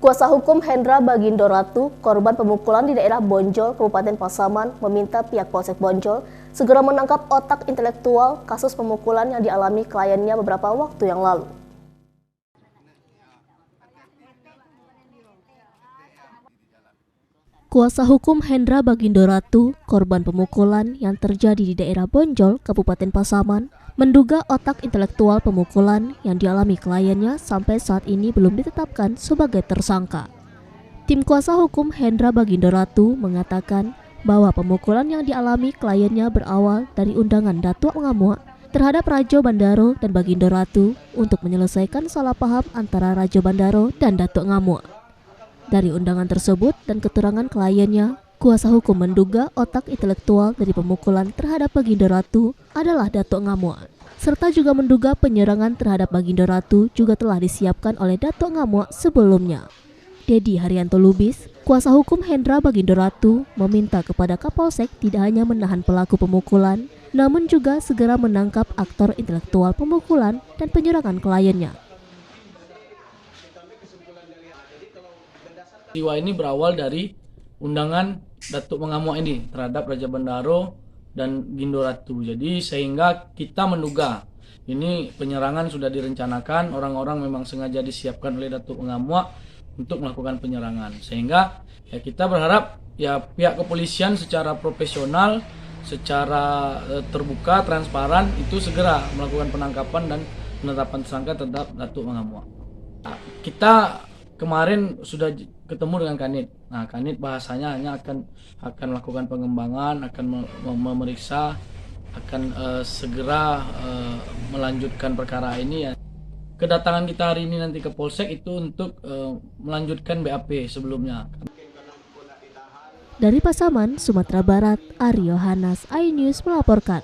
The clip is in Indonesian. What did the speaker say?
Kuasa hukum Hendra Bagindo Ratu, korban pemukulan di daerah Bonjol, Kabupaten Pasaman, meminta pihak Polsek Bonjol segera menangkap otak intelektual kasus pemukulan yang dialami kliennya beberapa waktu yang lalu. Kuasa hukum Hendra Bagindo Ratu, korban pemukulan yang terjadi di daerah Bonjol, Kabupaten Pasaman, menduga otak intelektual pemukulan yang dialami kliennya sampai saat ini belum ditetapkan sebagai tersangka. Tim kuasa hukum Hendra Bagindo Ratu mengatakan bahwa pemukulan yang dialami kliennya berawal dari undangan Datuk Ngamuk terhadap Rajo Bandaro dan Bagindo Ratu untuk menyelesaikan salah paham antara Rajo Bandaro dan Datuk Ngamuk. Dari undangan tersebut dan keterangan kliennya, kuasa hukum menduga otak intelektual dari pemukulan terhadap Bagindo Ratu adalah Datuk Ngamuk, serta juga menduga penyerangan terhadap Bagindo Ratu juga telah disiapkan oleh Datuk Ngamuk sebelumnya. Dedi Haryanto Lubis, kuasa hukum Hendra Bagindo Ratu, meminta kepada Kapolsek tidak hanya menahan pelaku pemukulan, namun juga segera menangkap aktor intelektual pemukulan dan penyerangan kliennya. Peristiwa ini berawal dari undangan Datuk Ngamuk ini terhadap Raja Bandaro dan Bagindo Ratu. Jadi sehingga kita menduga ini penyerangan sudah direncanakan, orang-orang memang sengaja disiapkan oleh Datuk Ngamuk untuk melakukan penyerangan. Sehingga ya kita berharap ya pihak kepolisian secara profesional, secara terbuka, transparan itu segera melakukan penangkapan dan penetapan tersangka terhadap Datuk Ngamuk. Nah, kita kemarin sudah ketemu dengan Kanit. Nah, Kanit bahasanya hanya akan melakukan pengembangan, akan memeriksa, akan segera melanjutkan perkara ini ya. Kedatangan kita hari ini nanti ke Polsek itu untuk melanjutkan BAP sebelumnya. Dari Pasaman, Sumatera Barat, Aryo Hanas, iNews melaporkan.